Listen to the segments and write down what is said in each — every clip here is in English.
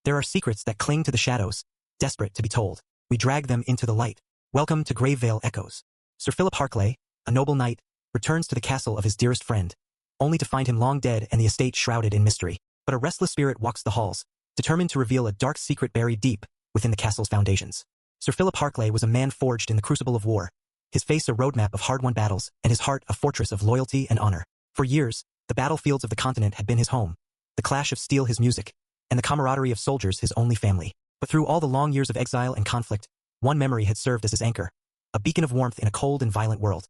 There are secrets that cling to the shadows, desperate to be told. We drag them into the light. Welcome to Gravevale Echoes. Sir Philip Harclay, a noble knight, returns to the castle of his dearest friend, only to find him long dead and the estate shrouded in mystery. But a restless spirit walks the halls, determined to reveal a dark secret buried deep within the castle's foundations. Sir Philip Harclay was a man forged in the crucible of war, his face a roadmap of hard-won battles and his heart a fortress of loyalty and honor. For years, the battlefields of the continent had been his home, the clash of steel his music, and the camaraderie of soldiers his only family. But through all the long years of exile and conflict, one memory had served as his anchor, a beacon of warmth in a cold and violent world.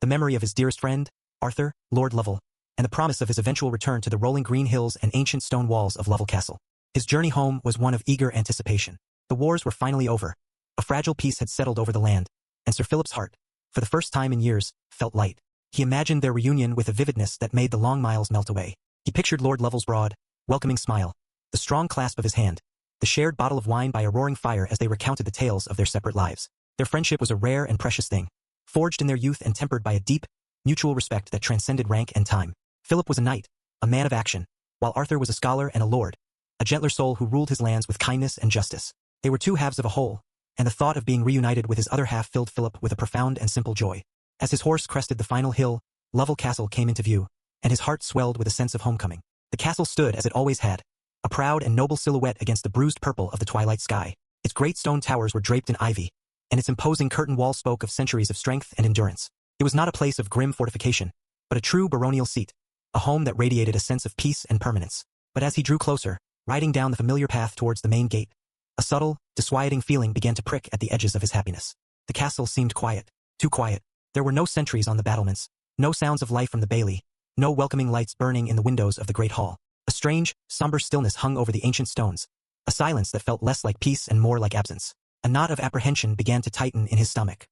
The memory of his dearest friend, Arthur, Lord Lovell, and the promise of his eventual return to the rolling green hills and ancient stone walls of Lovell Castle. His journey home was one of eager anticipation. The wars were finally over. A fragile peace had settled over the land, and Sir Philip's heart, for the first time in years, felt light. He imagined their reunion with a vividness that made the long miles melt away. He pictured Lord Lovell's broad, welcoming smile, the strong clasp of his hand, the shared bottle of wine by a roaring fire as they recounted the tales of their separate lives. Their friendship was a rare and precious thing, forged in their youth and tempered by a deep, mutual respect that transcended rank and time. Philip was a knight, a man of action, while Arthur was a scholar and a lord, a gentler soul who ruled his lands with kindness and justice. They were two halves of a whole, and the thought of being reunited with his other half filled Philip with a profound and simple joy. As his horse crested the final hill, Lovell Castle came into view, and his heart swelled with a sense of homecoming. The castle stood as it always had, a proud and noble silhouette against the bruised purple of the twilight sky. Its great stone towers were draped in ivy, and its imposing curtain wall spoke of centuries of strength and endurance. It was not a place of grim fortification, but a true baronial seat, a home that radiated a sense of peace and permanence. But as he drew closer, riding down the familiar path towards the main gate, a subtle, disquieting feeling began to prick at the edges of his happiness. The castle seemed quiet, too quiet. There were no sentries on the battlements, no sounds of life from the bailey, no welcoming lights burning in the windows of the great hall. A strange, somber stillness hung over the ancient stones, a silence that felt less like peace and more like absence. A knot of apprehension began to tighten in his stomach.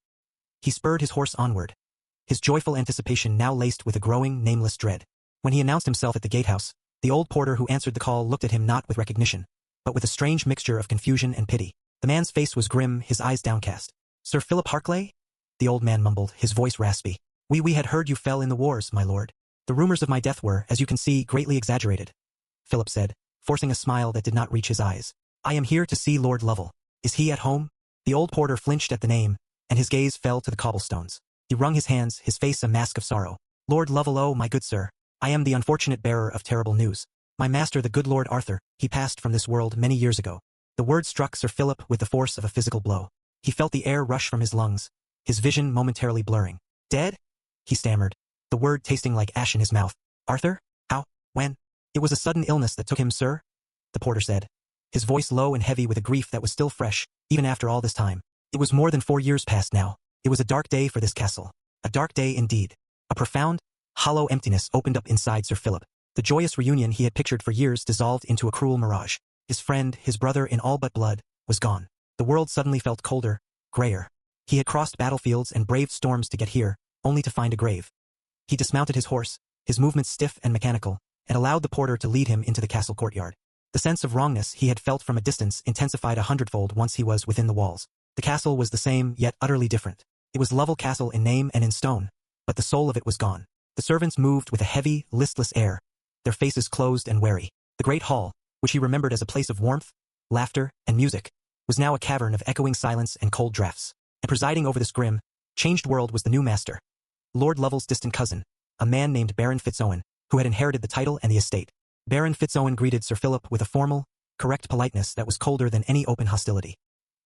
He spurred his horse onward, his joyful anticipation now laced with a growing, nameless dread. When he announced himself at the gatehouse, the old porter who answered the call looked at him not with recognition, but with a strange mixture of confusion and pity. The man's face was grim, his eyes downcast. "Sir Philip Harclay?" The old man mumbled, his voice raspy. We had heard you fell in the wars, my lord. The rumors of my death were, as you can see, greatly exaggerated," Philip said, forcing a smile that did not reach his eyes. "I am here to see Lord Lovell. Is he at home?" The old porter flinched at the name, and his gaze fell to the cobblestones. He wrung his hands, his face a mask of sorrow. "Lord Lovell, oh, my good sir, I am the unfortunate bearer of terrible news. My master, the good Lord Arthur, he passed from this world many years ago." The word struck Sir Philip with the force of a physical blow. He felt the air rush from his lungs, his vision momentarily blurring. "Dead?" he stammered, the word tasting like ash in his mouth. "Arthur? How? When?" "It was a sudden illness that took him, sir," the porter said, his voice low and heavy with a grief that was still fresh, even after all this time. "It was more than 4 years past now. It was a dark day for this castle. A dark day indeed." A profound, hollow emptiness opened up inside Sir Philip. The joyous reunion he had pictured for years dissolved into a cruel mirage. His friend, his brother in all but blood, was gone. The world suddenly felt colder, grayer. He had crossed battlefields and braved storms to get here, only to find a grave. He dismounted his horse, his movements stiff and mechanical, and allowed the porter to lead him into the castle courtyard. The sense of wrongness he had felt from a distance intensified 100-fold once he was within the walls. The castle was the same, yet utterly different. It was Lovell Castle in name and in stone, but the soul of it was gone. The servants moved with a heavy, listless air, their faces closed and wary. The great hall, which he remembered as a place of warmth, laughter, and music, was now a cavern of echoing silence and cold draughts. And presiding over this grim, changed world was the new master, Lord Lovell's distant cousin, a man named Baron Fitzowen, who had inherited the title and the estate. Baron Fitzowen greeted Sir Philip with a formal, correct politeness that was colder than any open hostility.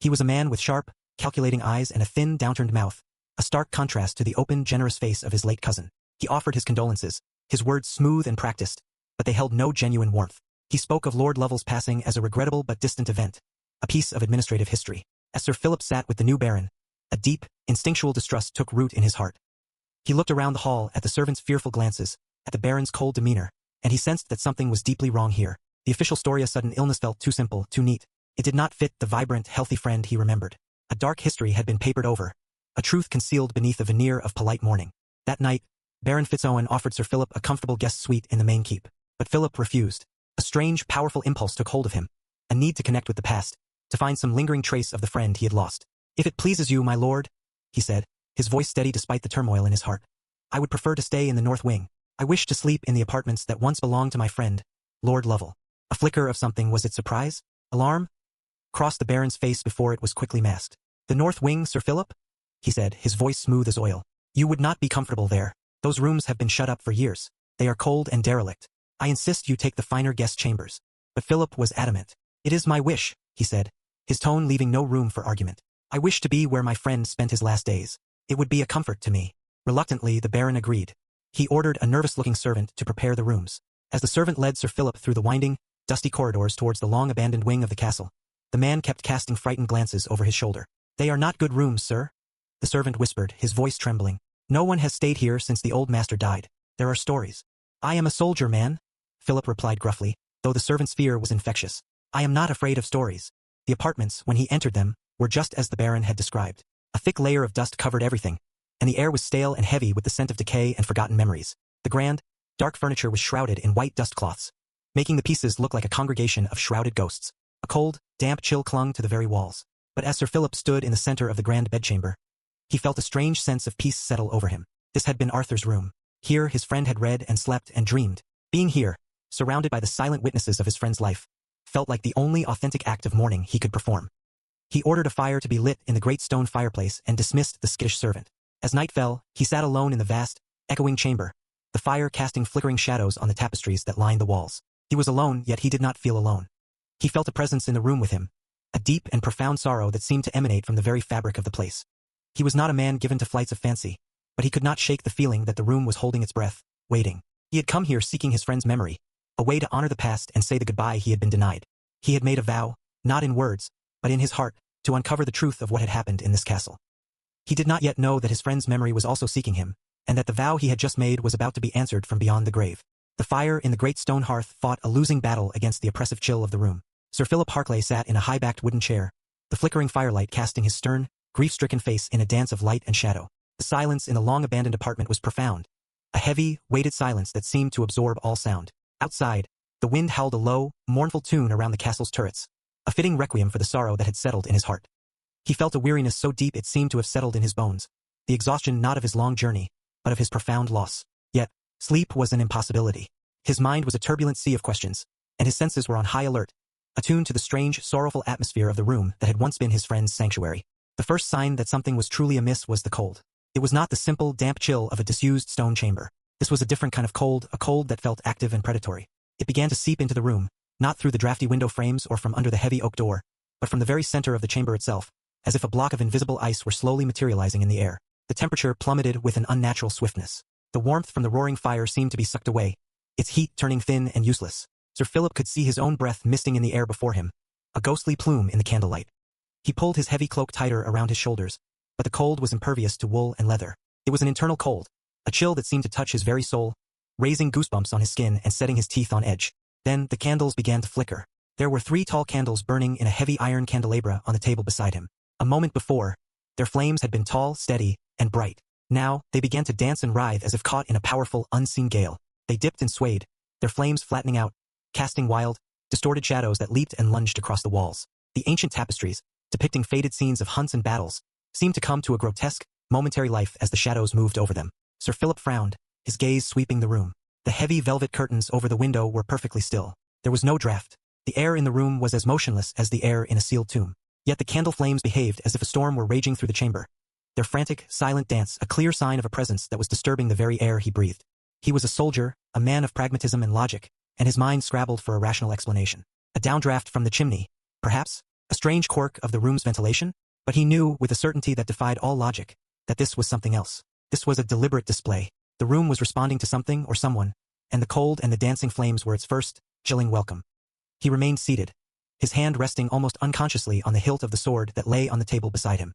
He was a man with sharp, calculating eyes and a thin, downturned mouth, a stark contrast to the open, generous face of his late cousin. He offered his condolences, his words smooth and practiced, but they held no genuine warmth. He spoke of Lord Lovell's passing as a regrettable but distant event, a piece of administrative history. As Sir Philip sat with the new baron, a deep, instinctual distrust took root in his heart. He looked around the hall at the servants' fearful glances, at the baron's cold demeanor, and he sensed that something was deeply wrong here. The official story of sudden illness felt too simple, too neat. It did not fit the vibrant, healthy friend he remembered. A dark history had been papered over, a truth concealed beneath a veneer of polite mourning. That night, Baron Fitzowen offered Sir Philip a comfortable guest suite in the main keep, but Philip refused. A strange, powerful impulse took hold of him, a need to connect with the past, to find some lingering trace of the friend he had lost. "If it pleases you, my lord," he said, his voice steady despite the turmoil in his heart, "I would prefer to stay in the north wing. I wish to sleep in the apartments that once belonged to my friend, Lord Lovell." A flicker of something, was it surprise? Alarm? Crossed the Baron's face before it was quickly masked. The north wing, Sir Philip? He said, his voice smooth as oil. You would not be comfortable there. Those rooms have been shut up for years. They are cold and derelict. I insist you take the finer guest chambers. But Philip was adamant. It is my wish, he said, his tone leaving no room for argument. I wish to be where my friend spent his last days. It would be a comfort to me. Reluctantly, the Baron agreed. He ordered a nervous-looking servant to prepare the rooms. As the servant led Sir Philip through the winding, dusty corridors towards the long-abandoned wing of the castle, the man kept casting frightened glances over his shoulder. They are not good rooms, sir, the servant whispered, his voice trembling. No one has stayed here since the old master died. There are stories. I am a soldier, man, Philip replied gruffly, though the servant's fear was infectious. I am not afraid of stories. The apartments, when he entered them, were just as the Baron had described. A thick layer of dust covered everything, and the air was stale and heavy with the scent of decay and forgotten memories. The grand, dark furniture was shrouded in white dust cloths, making the pieces look like a congregation of shrouded ghosts. A cold, damp chill clung to the very walls. But as Sir Philip stood in the center of the grand bedchamber, he felt a strange sense of peace settle over him. This had been Arthur's room. Here his friend had read and slept and dreamed. Being here, surrounded by the silent witnesses of his friend's life, felt like the only authentic act of mourning he could perform. He ordered a fire to be lit in the great stone fireplace and dismissed the skittish servant. As night fell, he sat alone in the vast, echoing chamber, the fire casting flickering shadows on the tapestries that lined the walls. He was alone, yet he did not feel alone. He felt a presence in the room with him, a deep and profound sorrow that seemed to emanate from the very fabric of the place. He was not a man given to flights of fancy, but he could not shake the feeling that the room was holding its breath, waiting. He had come here seeking his friend's memory, a way to honor the past and say the goodbye he had been denied. He had made a vow, not in words, but in his heart, to uncover the truth of what had happened in this castle. He did not yet know that his friend's memory was also seeking him, and that the vow he had just made was about to be answered from beyond the grave. The fire in the great stone hearth fought a losing battle against the oppressive chill of the room. Sir Philip Harclay sat in a high-backed wooden chair, the flickering firelight casting his stern, grief-stricken face in a dance of light and shadow. The silence in the long-abandoned apartment was profound, a heavy, weighted silence that seemed to absorb all sound. Outside, the wind howled a low, mournful tune around the castle's turrets, a fitting requiem for the sorrow that had settled in his heart. He felt a weariness so deep it seemed to have settled in his bones, the exhaustion not of his long journey, but of his profound loss. Yet, sleep was an impossibility. His mind was a turbulent sea of questions, and his senses were on high alert, attuned to the strange, sorrowful atmosphere of the room that had once been his friend's sanctuary. The first sign that something was truly amiss was the cold. It was not the simple, damp chill of a disused stone chamber. This was a different kind of cold, a cold that felt active and predatory. It began to seep into the room, not through the drafty window frames or from under the heavy oak door, but from the very center of the chamber itself, as if a block of invisible ice were slowly materializing in the air. The temperature plummeted with an unnatural swiftness. The warmth from the roaring fire seemed to be sucked away, its heat turning thin and useless. Sir Philip could see his own breath misting in the air before him, a ghostly plume in the candlelight. He pulled his heavy cloak tighter around his shoulders, but the cold was impervious to wool and leather. It was an internal cold, a chill that seemed to touch his very soul, raising goosebumps on his skin and setting his teeth on edge. Then the candles began to flicker. There were 3 tall candles burning in a heavy iron candelabra on the table beside him. A moment before, their flames had been tall, steady, and bright. Now, they began to dance and writhe as if caught in a powerful, unseen gale. They dipped and swayed, their flames flattening out, casting wild, distorted shadows that leaped and lunged across the walls. The ancient tapestries, depicting faded scenes of hunts and battles, seemed to come to a grotesque, momentary life as the shadows moved over them. Sir Philip frowned, his gaze sweeping the room. The heavy velvet curtains over the window were perfectly still. There was no draft. The air in the room was as motionless as the air in a sealed tomb. Yet the candle flames behaved as if a storm were raging through the chamber. Their frantic, silent dance, a clear sign of a presence that was disturbing the very air he breathed. He was a soldier, a man of pragmatism and logic, and his mind scrabbled for a rational explanation. A downdraft from the chimney, perhaps, a strange quirk of the room's ventilation, but he knew, with a certainty that defied all logic, that this was something else. This was a deliberate display. The room was responding to something or someone, and the cold and the dancing flames were its first, chilling welcome. He remained seated, his hand resting almost unconsciously on the hilt of the sword that lay on the table beside him.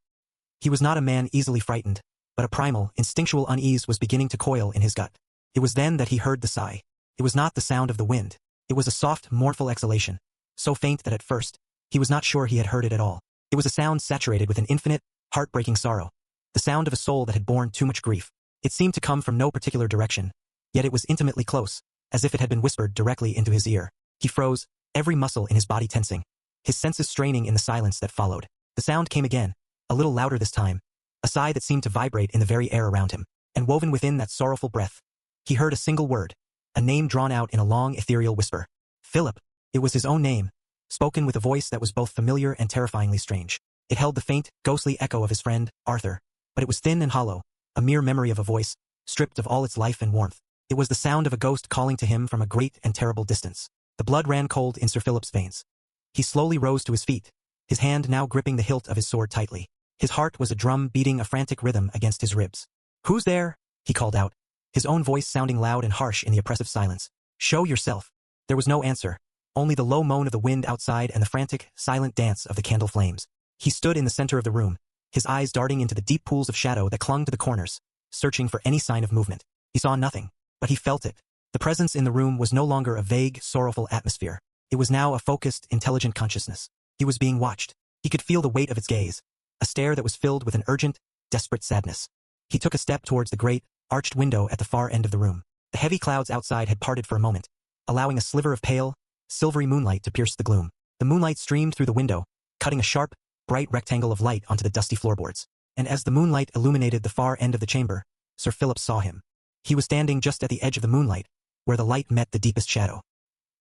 He was not a man easily frightened, but a primal, instinctual unease was beginning to coil in his gut. It was then that he heard the sigh. It was not the sound of the wind. It was a soft, mournful exhalation, so faint that at first, he was not sure he had heard it at all. It was a sound saturated with an infinite, heartbreaking sorrow, the sound of a soul that had borne too much grief. It seemed to come from no particular direction, yet it was intimately close, as if it had been whispered directly into his ear. He froze, every muscle in his body tensing, his senses straining in the silence that followed. The sound came again, a little louder this time, a sigh that seemed to vibrate in the very air around him, and woven within that sorrowful breath, he heard a single word, a name drawn out in a long ethereal whisper. Philip. It was his own name, spoken with a voice that was both familiar and terrifyingly strange. It held the faint, ghostly echo of his friend, Arthur, but it was thin and hollow, a mere memory of a voice, stripped of all its life and warmth. It was the sound of a ghost calling to him from a great and terrible distance. The blood ran cold in Sir Philip's veins. He slowly rose to his feet, his hand now gripping the hilt of his sword tightly. His heart was a drum beating a frantic rhythm against his ribs. "Who's there?" he called out, his own voice sounding loud and harsh in the oppressive silence. "Show yourself." There was no answer, only the low moan of the wind outside and the frantic, silent dance of the candle flames. He stood in the center of the room, his eyes darting into the deep pools of shadow that clung to the corners, searching for any sign of movement. He saw nothing, but he felt it. The presence in the room was no longer a vague, sorrowful atmosphere. It was now a focused, intelligent consciousness. He was being watched. He could feel the weight of its gaze, a stare that was filled with an urgent, desperate sadness. He took a step towards the great, arched window at the far end of the room. The heavy clouds outside had parted for a moment, allowing a sliver of pale, silvery moonlight to pierce the gloom. The moonlight streamed through the window, cutting a sharp, bright rectangle of light onto the dusty floorboards. And as the moonlight illuminated the far end of the chamber, Sir Philip saw him. He was standing just at the edge of the moonlight, where the light met the deepest shadow.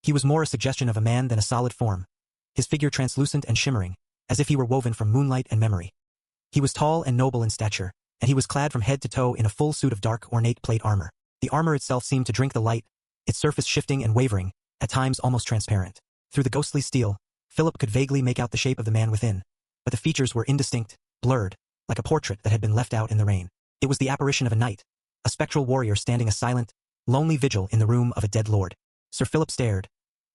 He was more a suggestion of a man than a solid form, his figure translucent and shimmering, as if he were woven from moonlight and memory. He was tall and noble in stature, and he was clad from head to toe in a full suit of dark, ornate plate armor. The armor itself seemed to drink the light, its surface shifting and wavering, at times almost transparent. Through the ghostly steel, Philip could vaguely make out the shape of the man within, but the features were indistinct, blurred, like a portrait that had been left out in the rain. It was the apparition of a knight, a spectral warrior standing a silent, lonely vigil in the room of a dead lord. Sir Philip stared,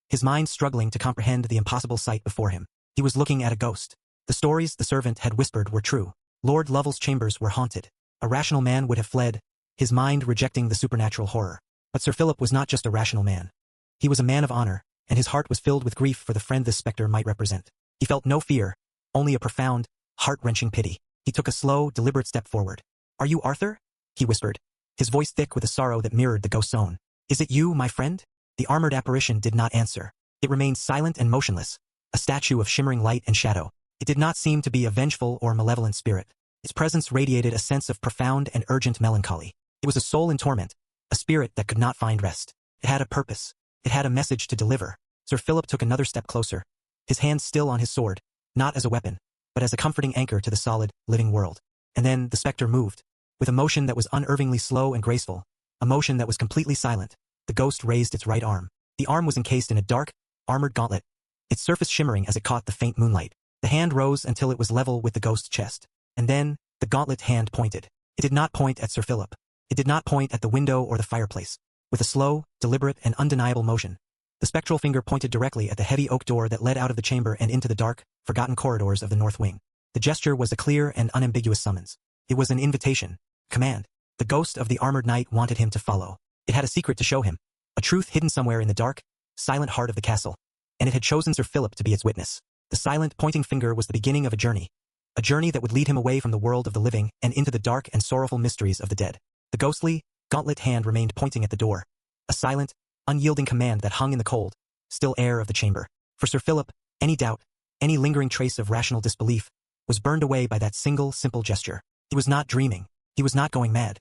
his mind struggling to comprehend the impossible sight before him. He was looking at a ghost. The stories the servant had whispered were true. Lord Lovell's chambers were haunted. A rational man would have fled, his mind rejecting the supernatural horror. But Sir Philip was not just a rational man. He was a man of honor, and his heart was filled with grief for the friend this specter might represent. He felt no fear, only a profound, heart-wrenching pity. He took a slow, deliberate step forward. "Are you Arthur?" he whispered, his voice thick with a sorrow that mirrored the ghost's own. "Is it you, my friend?" The armored apparition did not answer. It remained silent and motionless, a statue of shimmering light and shadow. It did not seem to be a vengeful or malevolent spirit. Its presence radiated a sense of profound and urgent melancholy. It was a soul in torment, a spirit that could not find rest. It had a purpose. It had a message to deliver. Sir Philip took another step closer, his hand still on his sword, not as a weapon, but as a comforting anchor to the solid, living world. And then the specter moved. With a motion that was unnervingly slow and graceful, a motion that was completely silent, the ghost raised its right arm. The arm was encased in a dark, armored gauntlet, its surface shimmering as it caught the faint moonlight. The hand rose until it was level with the ghost's chest. And then, the gauntlet hand pointed. It did not point at Sir Philip. It did not point at the window or the fireplace. With a slow, deliberate, and undeniable motion, the spectral finger pointed directly at the heavy oak door that led out of the chamber and into the dark, forgotten corridors of the north wing. The gesture was a clear and unambiguous summons. It was an invitation, command. The ghost of the armored knight wanted him to follow. It had a secret to show him, a truth hidden somewhere in the dark, silent heart of the castle, and it had chosen Sir Philip to be its witness. The silent, pointing finger was the beginning of a journey that would lead him away from the world of the living and into the dark and sorrowful mysteries of the dead. The ghostly, gauntlet hand remained pointing at the door, a silent, unyielding command that hung in the cold, still air of the chamber. For Sir Philip, any doubt, any lingering trace of rational disbelief, was burned away by that single, simple gesture. He was not dreaming. He was not going mad.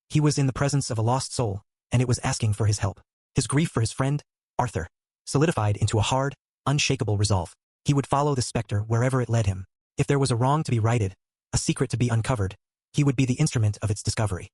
He was in the presence of a lost soul, and it was asking for his help. His grief for his friend, Arthur, solidified into a hard, unshakable resolve. He would follow the specter wherever it led him. If there was a wrong to be righted, a secret to be uncovered, he would be the instrument of its discovery.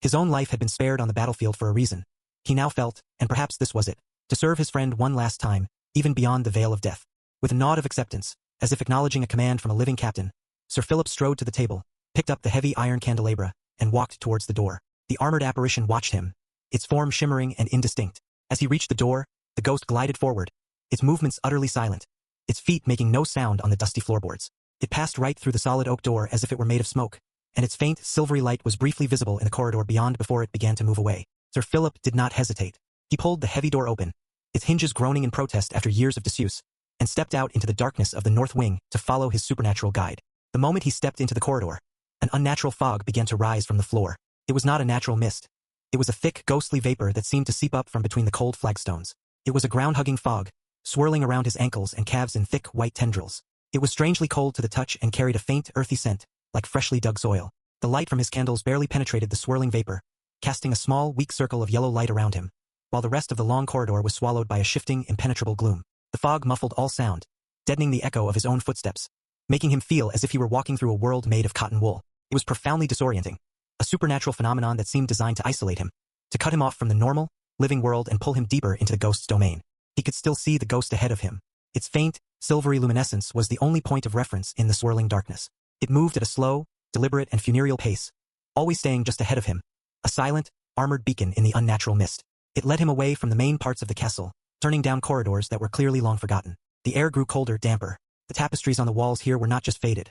His own life had been spared on the battlefield for a reason. He now felt, and perhaps this was it, to serve his friend one last time, even beyond the veil of death. With a nod of acceptance, as if acknowledging a command from a living captain, Sir Philip strode to the table, picked up the heavy iron candelabra, and walked towards the door. The armored apparition watched him, its form shimmering and indistinct. As he reached the door, the ghost glided forward, its movements utterly silent, its feet making no sound on the dusty floorboards. It passed right through the solid oak door as if it were made of smoke, and its faint, silvery light was briefly visible in the corridor beyond before it began to move away. Sir Philip did not hesitate. He pulled the heavy door open, its hinges groaning in protest after years of disuse, and stepped out into the darkness of the north wing to follow his supernatural guide. The moment he stepped into the corridor, an unnatural fog began to rise from the floor. It was not a natural mist. It was a thick, ghostly vapor that seemed to seep up from between the cold flagstones. It was a ground-hugging fog, swirling around his ankles and calves in thick, white tendrils. It was strangely cold to the touch and carried a faint, earthy scent, like freshly dug soil. The light from his candles barely penetrated the swirling vapor, casting a small, weak circle of yellow light around him, while the rest of the long corridor was swallowed by a shifting, impenetrable gloom. The fog muffled all sound, deadening the echo of his own footsteps, making him feel as if he were walking through a world made of cotton wool. It was profoundly disorienting, a supernatural phenomenon that seemed designed to isolate him, to cut him off from the normal, living world and pull him deeper into the ghost's domain. He could still see the ghost ahead of him. Its faint, silvery luminescence was the only point of reference in the swirling darkness. It moved at a slow, deliberate and funereal pace, always staying just ahead of him, a silent, armored beacon in the unnatural mist. It led him away from the main parts of the castle, turning down corridors that were clearly long forgotten. The air grew colder, damper. The tapestries on the walls here were not just faded.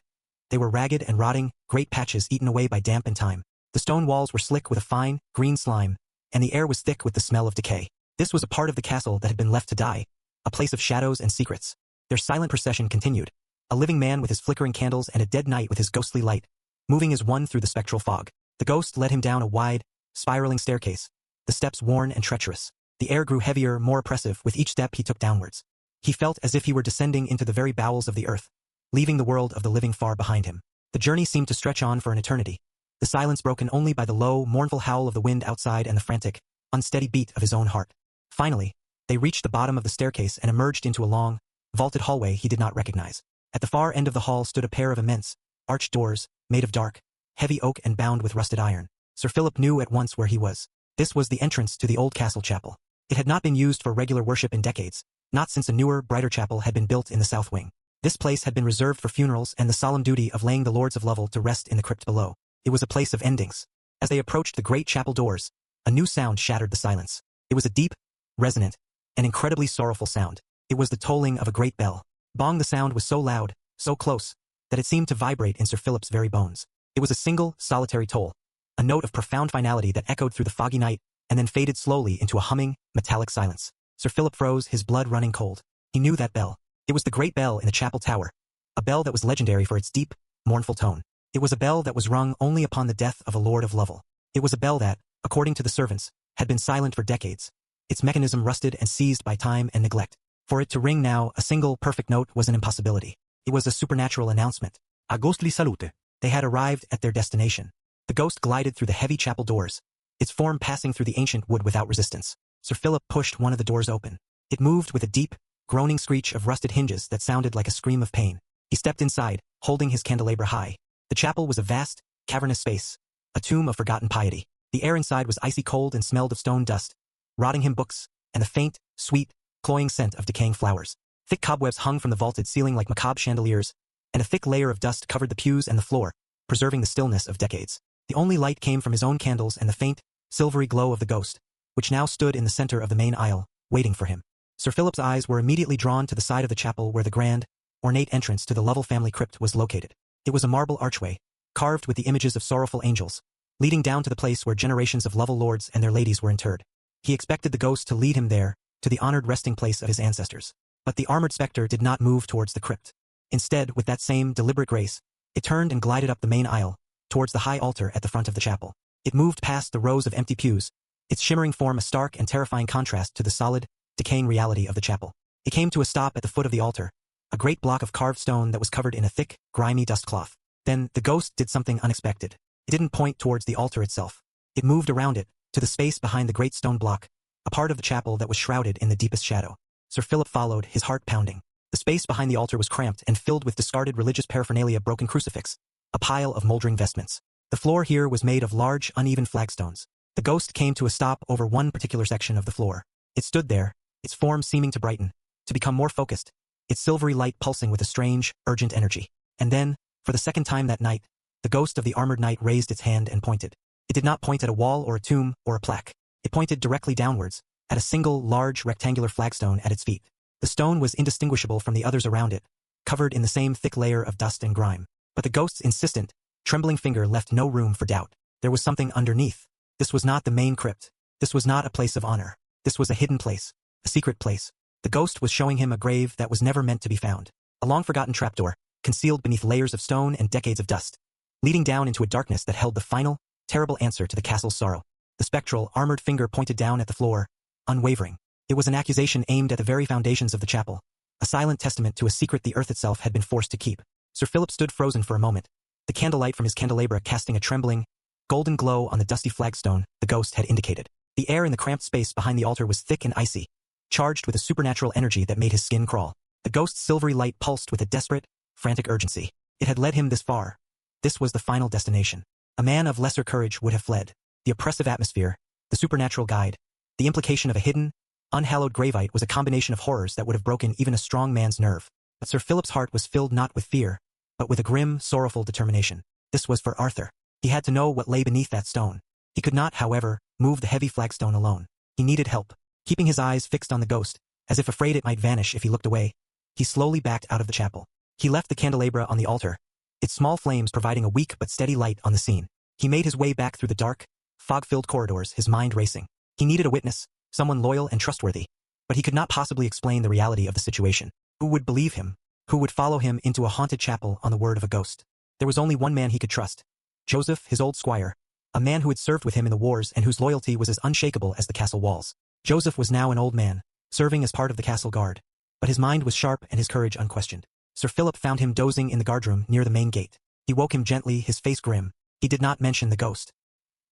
They were ragged and rotting, great patches eaten away by damp and time. The stone walls were slick with a fine, green slime, and the air was thick with the smell of decay. This was a part of the castle that had been left to die, a place of shadows and secrets. Their silent procession continued, a living man with his flickering candles and a dead knight with his ghostly light, moving as one through the spectral fog. The ghost led him down a wide, spiraling staircase, the steps worn and treacherous. The air grew heavier, more oppressive with each step he took downwards. He felt as if he were descending into the very bowels of the earth, leaving the world of the living far behind him. The journey seemed to stretch on for an eternity, the silence broken only by the low, mournful howl of the wind outside and the frantic, unsteady beat of his own heart. Finally, they reached the bottom of the staircase and emerged into a long, vaulted hallway he did not recognize. At the far end of the hall stood a pair of immense, arched doors, made of dark, heavy oak and bound with rusted iron. Sir Philip knew at once where he was. This was the entrance to the old castle chapel. It had not been used for regular worship in decades, not since a newer, brighter chapel had been built in the south wing. This place had been reserved for funerals and the solemn duty of laying the lords of Lovell to rest in the crypt below. It was a place of endings. As they approached the great chapel doors, a new sound shattered the silence. It was a deep, resonant, and incredibly sorrowful sound. It was the tolling of a great bell. Bong, the sound was so loud, so close, that it seemed to vibrate in Sir Philip's very bones. It was a single, solitary toll, a note of profound finality that echoed through the foggy night and then faded slowly into a humming, metallic silence. Sir Philip froze, his blood running cold. He knew that bell. It was the great bell in the chapel tower, a bell that was legendary for its deep, mournful tone. It was a bell that was rung only upon the death of a lord of Lovell. It was a bell that, according to the servants, had been silent for decades, its mechanism rusted and seized by time and neglect. For it to ring now, a single, perfect note was an impossibility. It was a supernatural announcement. A ghostly salute. They had arrived at their destination. The ghost glided through the heavy chapel doors, its form passing through the ancient wood without resistance. Sir Philip pushed one of the doors open. It moved with a deep, groaning screech of rusted hinges that sounded like a scream of pain. He stepped inside, holding his candelabra high. The chapel was a vast, cavernous space, a tomb of forgotten piety. The air inside was icy cold and smelled of stone dust, rotting hymn books, and the faint, sweet, cloying scent of decaying flowers. Thick cobwebs hung from the vaulted ceiling like macabre chandeliers, and a thick layer of dust covered the pews and the floor, preserving the stillness of decades. The only light came from his own candles and the faint, silvery glow of the ghost, which now stood in the center of the main aisle, waiting for him. Sir Philip's eyes were immediately drawn to the side of the chapel where the grand, ornate entrance to the Lovell family crypt was located. It was a marble archway, carved with the images of sorrowful angels, leading down to the place where generations of Lovell lords and their ladies were interred. He expected the ghost to lead him there, to the honored resting place of his ancestors. But the armored specter did not move towards the crypt. Instead, with that same deliberate grace, it turned and glided up the main aisle, towards the high altar at the front of the chapel. It moved past the rows of empty pews, its shimmering form a stark and terrifying contrast to the solid, decaying reality of the chapel. It came to a stop at the foot of the altar, a great block of carved stone that was covered in a thick, grimy dust cloth. Then, the ghost did something unexpected. It didn't point towards the altar itself. It moved around it, to the space behind the great stone block, a part of the chapel that was shrouded in the deepest shadow. Sir Philip followed, his heart pounding. The space behind the altar was cramped and filled with discarded religious paraphernalia, broken crucifix, a pile of moldering vestments. The floor here was made of large, uneven flagstones. The ghost came to a stop over one particular section of the floor. It stood there, its form seeming to brighten, to become more focused, its silvery light pulsing with a strange, urgent energy. And then, for the second time that night, the ghost of the armored knight raised its hand and pointed. It did not point at a wall or a tomb or a plaque. It pointed directly downwards, at a single, large, rectangular flagstone at its feet. The stone was indistinguishable from the others around it, covered in the same thick layer of dust and grime. But the ghost's insistent, trembling finger left no room for doubt. There was something underneath. This was not the main crypt. This was not a place of honor. This was a hidden place, a secret place. The ghost was showing him a grave that was never meant to be found. A long-forgotten trapdoor, concealed beneath layers of stone and decades of dust, leading down into a darkness that held the final, terrible answer to the castle's sorrow. The spectral, armored finger pointed down at the floor, unwavering. It was an accusation aimed at the very foundations of the chapel, a silent testament to a secret the earth itself had been forced to keep. Sir Philip stood frozen for a moment, the candlelight from his candelabra casting a trembling, golden glow on the dusty flagstone the ghost had indicated. The air in the cramped space behind the altar was thick and icy, charged with a supernatural energy that made his skin crawl. The ghost's silvery light pulsed with a desperate, frantic urgency. It had led him this far. This was the final destination. A man of lesser courage would have fled. The oppressive atmosphere, the supernatural guide, the implication of a hidden, unhallowed gravite was a combination of horrors that would have broken even a strong man's nerve. But Sir Philip's heart was filled not with fear, but with a grim, sorrowful determination. This was for Arthur. He had to know what lay beneath that stone. He could not, however, move the heavy flagstone alone. He needed help. Keeping his eyes fixed on the ghost, as if afraid it might vanish if he looked away, he slowly backed out of the chapel. He left the candelabra on the altar, its small flames providing a weak but steady light on the scene. He made his way back through the dark, fog-filled corridors, his mind racing. He needed a witness, someone loyal and trustworthy. But he could not possibly explain the reality of the situation. Who would believe him? Who would follow him into a haunted chapel on the word of a ghost? There was only one man he could trust. Joseph, his old squire, a man who had served with him in the wars and whose loyalty was as unshakable as the castle walls. Joseph was now an old man, serving as part of the castle guard. But his mind was sharp and his courage unquestioned. Sir Philip found him dozing in the guardroom near the main gate. He woke him gently, his face grim. He did not mention the ghost.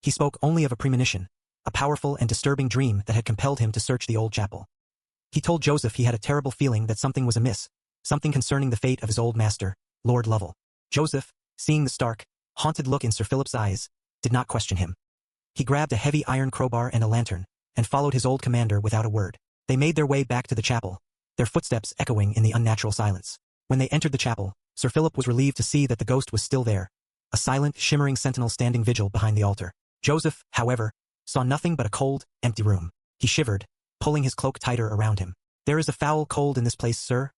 He spoke only of a premonition, a powerful and disturbing dream that had compelled him to search the old chapel. He told Joseph he had a terrible feeling that something was amiss, something concerning the fate of his old master, Lord Lovell. Joseph, seeing the stark, haunted look in Sir Philip's eyes, did not question him. He grabbed a heavy iron crowbar and a lantern, and followed his old commander without a word. They made their way back to the chapel, their footsteps echoing in the unnatural silence. When they entered the chapel, Sir Philip was relieved to see that the ghost was still there, a silent, shimmering sentinel standing vigil behind the altar. Joseph, however, saw nothing but a cold, empty room. He shivered, pulling his cloak tighter around him. "There is a foul cold in this place, sir,"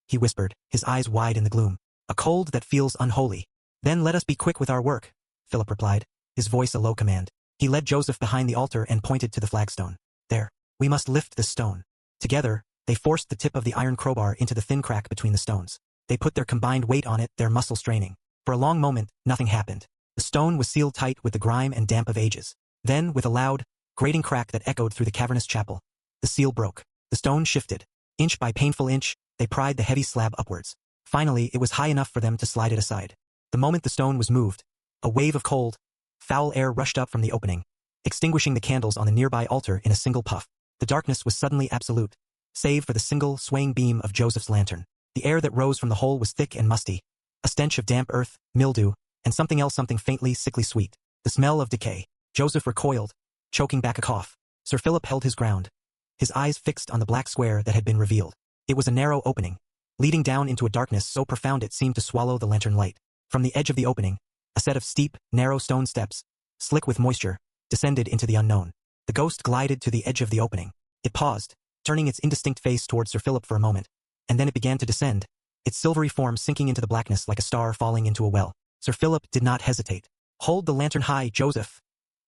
he whispered, his eyes wide in the gloom. "A cold that feels unholy." "Then let us be quick with our work," Philip replied, his voice a low command. He led Joseph behind the altar and pointed to the flagstone. "There, we must lift this stone." Together, they forced the tip of the iron crowbar into the thin crack between the stones. They put their combined weight on it, their muscle straining. For a long moment, nothing happened. The stone was sealed tight with the grime and damp of ages. Then, with a loud, grating crack that echoed through the cavernous chapel, the seal broke. The stone shifted. Inch by painful inch, they pried the heavy slab upwards. Finally, it was high enough for them to slide it aside. The moment the stone was moved, a wave of cold, foul air rushed up from the opening, extinguishing the candles on the nearby altar in a single puff. The darkness was suddenly absolute, save for the single, swaying beam of Joseph's lantern. The air that rose from the hole was thick and musty, a stench of damp earth, mildew, and something else, something faintly, sickly sweet. The smell of decay. Joseph recoiled, choking back a cough. Sir Philip held his ground, his eyes fixed on the black square that had been revealed. It was a narrow opening, leading down into a darkness so profound it seemed to swallow the lantern light. From the edge of the opening, a set of steep, narrow stone steps, slick with moisture, descended into the unknown. The ghost glided to the edge of the opening. It paused, turning its indistinct face toward Sir Philip for a moment, and then it began to descend, its silvery form sinking into the blackness like a star falling into a well. Sir Philip did not hesitate. "Hold the lantern high, Joseph,"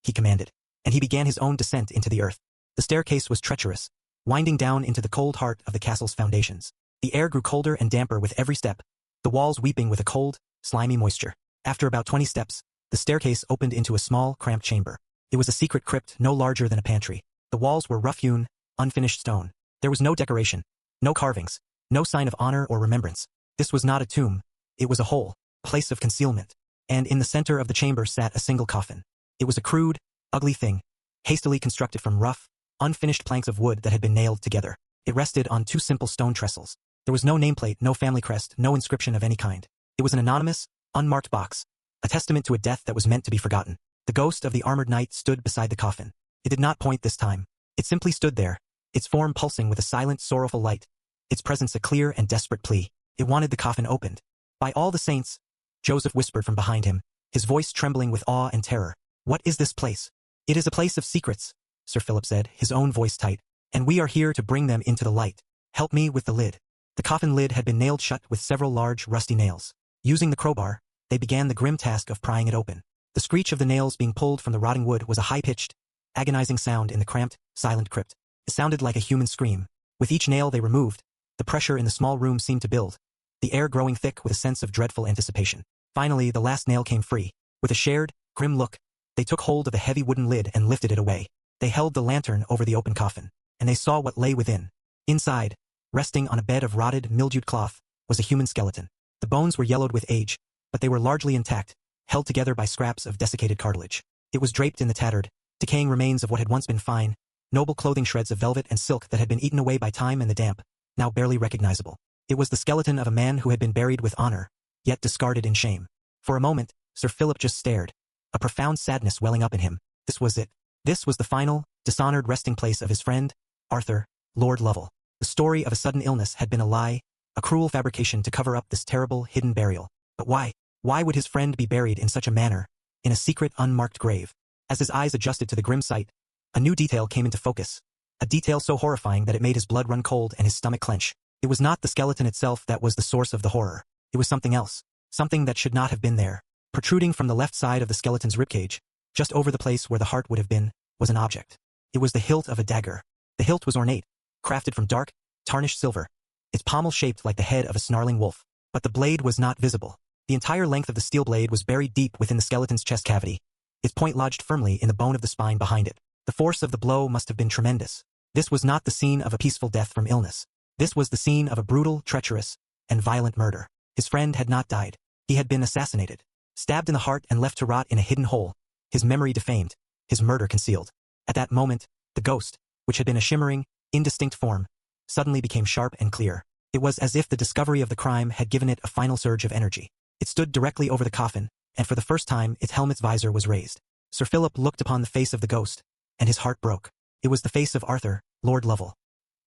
he commanded, and he began his own descent into the earth. The staircase was treacherous, winding down into the cold heart of the castle's foundations. The air grew colder and damper with every step, the walls weeping with a cold, slimy moisture. After about 20 steps, the staircase opened into a small, cramped chamber. It was a secret crypt no larger than a pantry. The walls were rough-hewn, unfinished stone. There was no decoration, no carvings, no sign of honor or remembrance. This was not a tomb. It was a hole, place of concealment. And in the center of the chamber sat a single coffin. It was a crude, ugly thing, hastily constructed from rough, unfinished planks of wood that had been nailed together. It rested on two simple stone trestles. There was no nameplate, no family crest, no inscription of any kind. It was an anonymous, unmarked box, a testament to a death that was meant to be forgotten. The ghost of the armored knight stood beside the coffin. It did not point this time. It simply stood there, its form pulsing with a silent, sorrowful light, its presence a clear and desperate plea. It wanted the coffin opened. "By all the saints," Joseph whispered from behind him, his voice trembling with awe and terror. "What is this place?" "It is a place of secrets," Sir Philip said, his own voice tight, "and we are here to bring them into the light. Help me with the lid." The coffin lid had been nailed shut with several large, rusty nails. Using the crowbar, they began the grim task of prying it open. The screech of the nails being pulled from the rotting wood was a high-pitched, agonizing sound in the cramped, silent crypt. It sounded like a human scream. With each nail they removed, the pressure in the small room seemed to build, the air growing thick with a sense of dreadful anticipation. Finally, the last nail came free. With a shared, grim look, they took hold of the heavy wooden lid and lifted it away. They held the lantern over the open coffin, and they saw what lay within. Inside, resting on a bed of rotted, mildewed cloth, was a human skeleton. The bones were yellowed with age, but they were largely intact, held together by scraps of desiccated cartilage. It was draped in the tattered, decaying remains of what had once been fine, noble clothing, shreds of velvet and silk that had been eaten away by time and the damp, now barely recognizable. It was the skeleton of a man who had been buried with honor, yet discarded in shame. For a moment, Sir Philip just stared, a profound sadness welling up in him. This was it. This was the final, dishonored resting place of his friend, Arthur, Lord Lovell. The story of a sudden illness had been a lie, a cruel fabrication to cover up this terrible, hidden burial. But why? Why would his friend be buried in such a manner, in a secret, unmarked grave? As his eyes adjusted to the grim sight, a new detail came into focus. A detail so horrifying that it made his blood run cold and his stomach clench. It was not the skeleton itself that was the source of the horror. It was something else. Something that should not have been there. Protruding from the left side of the skeleton's ribcage, just over the place where the heart would have been, was an object. It was the hilt of a dagger. The hilt was ornate, crafted from dark, tarnished silver, its pommel shaped like the head of a snarling wolf. But the blade was not visible. The entire length of the steel blade was buried deep within the skeleton's chest cavity, its point lodged firmly in the bone of the spine behind it. The force of the blow must have been tremendous. This was not the scene of a peaceful death from illness. This was the scene of a brutal, treacherous, and violent murder. His friend had not died. He had been assassinated, stabbed in the heart and left to rot in a hidden hole, his memory defamed, his murder concealed. At that moment, the ghost, which had been a shimmering, indistinct form, suddenly became sharp and clear. It was as if the discovery of the crime had given it a final surge of energy. It stood directly over the coffin, and for the first time its helmet's visor was raised. Sir Philip looked upon the face of the ghost, and his heart broke. It was the face of Arthur, Lord Lovell.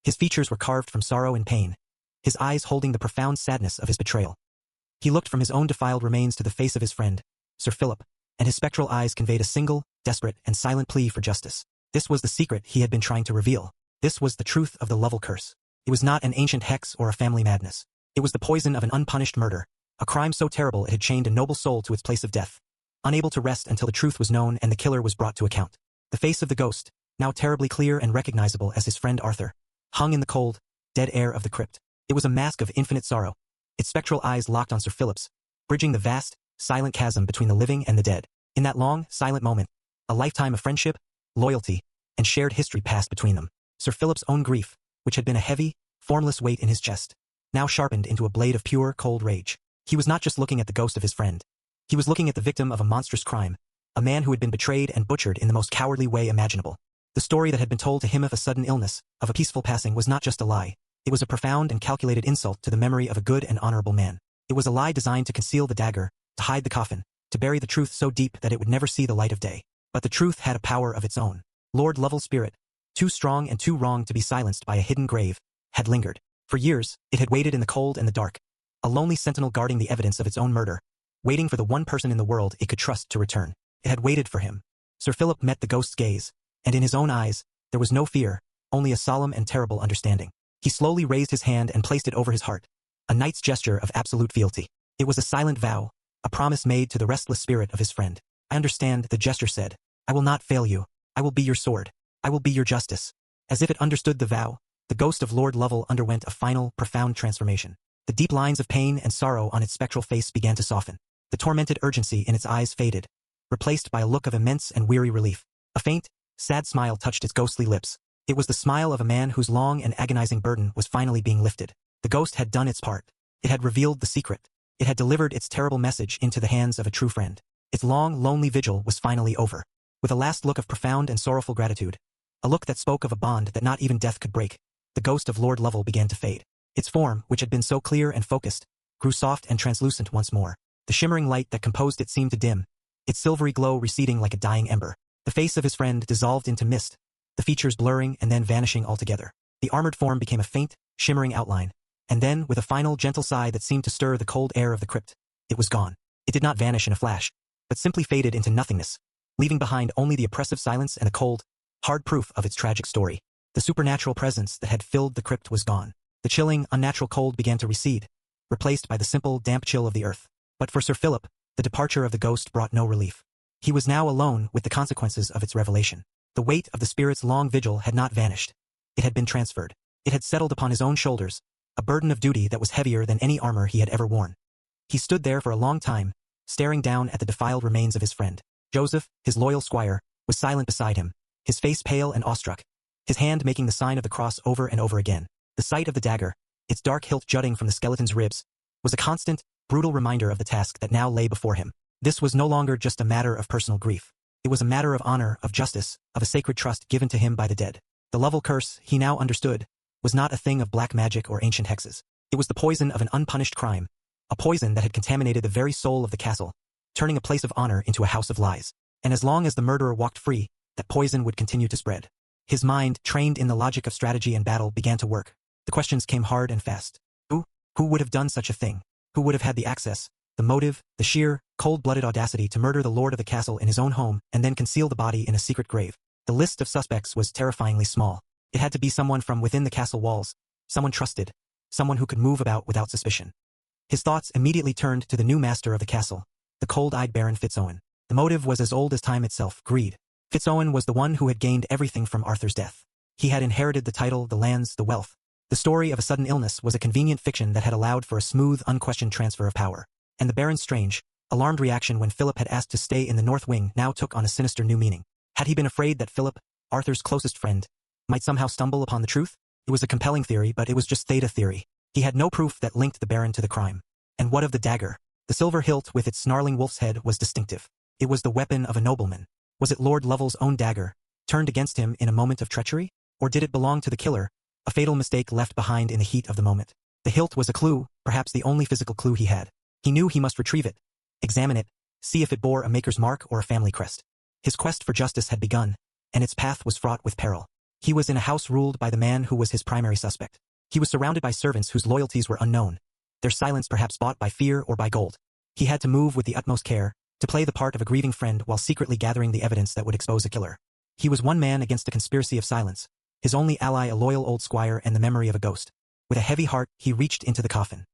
His features were carved from sorrow and pain, his eyes holding the profound sadness of his betrayal. He looked from his own defiled remains to the face of his friend, Sir Philip, and his spectral eyes conveyed a single, desperate, and silent plea for justice. This was the secret he had been trying to reveal. This was the truth of the Lovell curse. It was not an ancient hex or a family madness. It was the poison of an unpunished murder, a crime so terrible it had chained a noble soul to its place of death, unable to rest until the truth was known and the killer was brought to account. The face of the ghost, now terribly clear and recognizable as his friend Arthur, hung in the cold, dead air of the crypt. It was a mask of infinite sorrow, its spectral eyes locked on Sir Philip's, bridging the vast, silent chasm between the living and the dead. In that long, silent moment, a lifetime of friendship, loyalty, and shared history passed between them. Sir Philip's own grief, which had been a heavy, formless weight in his chest, now sharpened into a blade of pure, cold rage. He was not just looking at the ghost of his friend. He was looking at the victim of a monstrous crime, a man who had been betrayed and butchered in the most cowardly way imaginable. The story that had been told to him of a sudden illness, of a peaceful passing, was not just a lie. It was a profound and calculated insult to the memory of a good and honorable man. It was a lie designed to conceal the dagger, to hide the coffin, to bury the truth so deep that it would never see the light of day. But the truth had a power of its own. Lord Lovell's spirit, too strong and too wrong to be silenced by a hidden grave, had lingered. For years, it had waited in the cold and the dark, a lonely sentinel guarding the evidence of its own murder, waiting for the one person in the world it could trust to return. It had waited for him. Sir Philip met the ghost's gaze, and in his own eyes, there was no fear, only a solemn and terrible understanding. He slowly raised his hand and placed it over his heart, a knight's gesture of absolute fealty. It was a silent vow, a promise made to the restless spirit of his friend. I understand, the gesture said. I will not fail you. I will be your sword. I will be your justice. As if it understood the vow, the ghost of Lord Lovell underwent a final, profound transformation. The deep lines of pain and sorrow on its spectral face began to soften. The tormented urgency in its eyes faded, replaced by a look of immense and weary relief. A faint, sad smile touched its ghostly lips. It was the smile of a man whose long and agonizing burden was finally being lifted. The ghost had done its part. It had revealed the secret. It had delivered its terrible message into the hands of a true friend. Its long, lonely vigil was finally over. With a last look of profound and sorrowful gratitude, a look that spoke of a bond that not even death could break, the ghost of Lord Lovell began to fade. Its form, which had been so clear and focused, grew soft and translucent once more. The shimmering light that composed it seemed to dim, its silvery glow receding like a dying ember. The face of his friend dissolved into mist, the features blurring and then vanishing altogether. The armored form became a faint, shimmering outline, and then, with a final gentle sigh that seemed to stir the cold air of the crypt, it was gone. It did not vanish in a flash, but simply faded into nothingness, leaving behind only the oppressive silence and the cold, hard proof of its tragic story. The supernatural presence that had filled the crypt was gone. The chilling, unnatural cold began to recede, replaced by the simple, damp chill of the earth. But for Sir Philip, the departure of the ghost brought no relief. He was now alone with the consequences of its revelation. The weight of the spirit's long vigil had not vanished. It had been transferred. It had settled upon his own shoulders, a burden of duty that was heavier than any armor he had ever worn. He stood there for a long time, staring down at the defiled remains of his friend. Joseph, his loyal squire, was silent beside him, his face pale and awestruck, his hand making the sign of the cross over and over again. The sight of the dagger, its dark hilt jutting from the skeleton's ribs, was a constant, brutal reminder of the task that now lay before him. This was no longer just a matter of personal grief. It was a matter of honor, of justice, of a sacred trust given to him by the dead. The Lovell curse, he now understood, was not a thing of black magic or ancient hexes. It was the poison of an unpunished crime, a poison that had contaminated the very soul of the castle, turning a place of honor into a house of lies. And as long as the murderer walked free, that poison would continue to spread. His mind, trained in the logic of strategy and battle, began to work. The questions came hard and fast. Who would have done such a thing? Who would have had the access, the motive, the sheer, cold-blooded audacity to murder the lord of the castle in his own home and then conceal the body in a secret grave? The list of suspects was terrifyingly small. It had to be someone from within the castle walls, someone trusted, someone who could move about without suspicion. His thoughts immediately turned to the new master of the castle, the cold-eyed Baron Fitzowen. The motive was as old as time itself, greed. Fitzowen was the one who had gained everything from Arthur's death. He had inherited the title, the lands, the wealth. The story of a sudden illness was a convenient fiction that had allowed for a smooth, unquestioned transfer of power. And the Baron's strange, alarmed reaction when Philip had asked to stay in the North Wing now took on a sinister new meaning. Had he been afraid that Philip, Arthur's closest friend, might somehow stumble upon the truth? It was a compelling theory, but it was just theta theory. He had no proof that linked the Baron to the crime. And what of the dagger? The silver hilt with its snarling wolf's head was distinctive. It was the weapon of a nobleman. Was it Lord Lovell's own dagger, turned against him in a moment of treachery? Or did it belong to the killer, a fatal mistake left behind in the heat of the moment? The hilt was a clue, perhaps the only physical clue he had. He knew he must retrieve it, examine it, see if it bore a maker's mark or a family crest. His quest for justice had begun, and its path was fraught with peril. He was in a house ruled by the man who was his primary suspect. He was surrounded by servants whose loyalties were unknown, their silence perhaps bought by fear or by gold. He had to move with the utmost care, to play the part of a grieving friend while secretly gathering the evidence that would expose a killer. He was one man against a conspiracy of silence, his only ally a loyal old squire and the memory of a ghost. With a heavy heart, he reached into the coffin.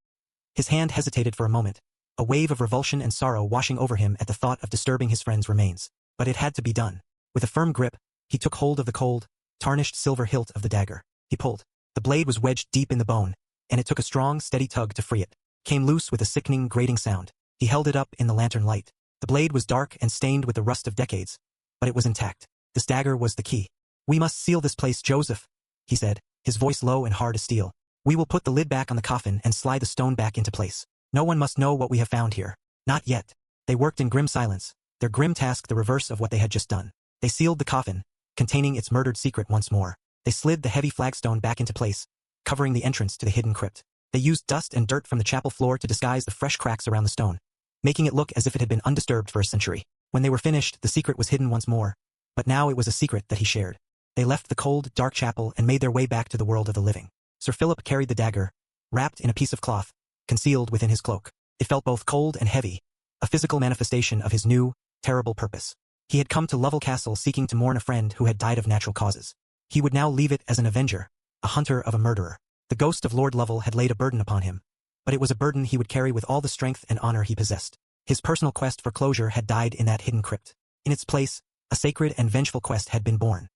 His hand hesitated for a moment, a wave of revulsion and sorrow washing over him at the thought of disturbing his friend's remains. But it had to be done. With a firm grip, he took hold of the cold, tarnished silver hilt of the dagger. He pulled. The blade was wedged deep in the bone, and it took a strong, steady tug to free it. Came loose with a sickening, grating sound. He held it up in the lantern light. The blade was dark and stained with the rust of decades, but it was intact. This dagger was the key. "We must seal this place, Joseph," he said, his voice low and hard as steel. "We will put the lid back on the coffin and slide the stone back into place. No one must know what we have found here. Not yet." They worked in grim silence, their grim task the reverse of what they had just done. They sealed the coffin, containing its murdered secret once more. They slid the heavy flagstone back into place, covering the entrance to the hidden crypt. They used dust and dirt from the chapel floor to disguise the fresh cracks around the stone, making it look as if it had been undisturbed for a century. When they were finished, the secret was hidden once more, but now it was a secret that he shared. They left the cold, dark chapel and made their way back to the world of the living. Sir Philip carried the dagger, wrapped in a piece of cloth, concealed within his cloak. It felt both cold and heavy, a physical manifestation of his new, terrible purpose. He had come to Lovell Castle seeking to mourn a friend who had died of natural causes. He would now leave it as an avenger, a hunter of a murderer. The ghost of Lord Lovell had laid a burden upon him, but it was a burden he would carry with all the strength and honor he possessed. His personal quest for closure had died in that hidden crypt. In its place, a sacred and vengeful quest had been born.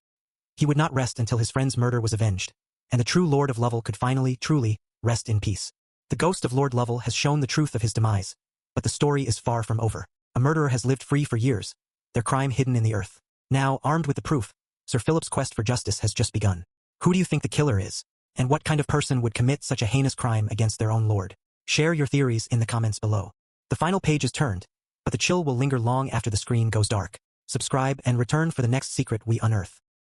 He would not rest until his friend's murder was avenged, and the true Lord of Lovell could finally, truly, rest in peace. The ghost of Lord Lovell has shown the truth of his demise, but the story is far from over. A murderer has lived free for years, their crime hidden in the earth. Now, armed with the proof, Sir Philip's quest for justice has just begun. Who do you think the killer is? And what kind of person would commit such a heinous crime against their own lord? Share your theories in the comments below. The final page is turned, but the chill will linger long after the screen goes dark. Subscribe and return for the next secret we unearth.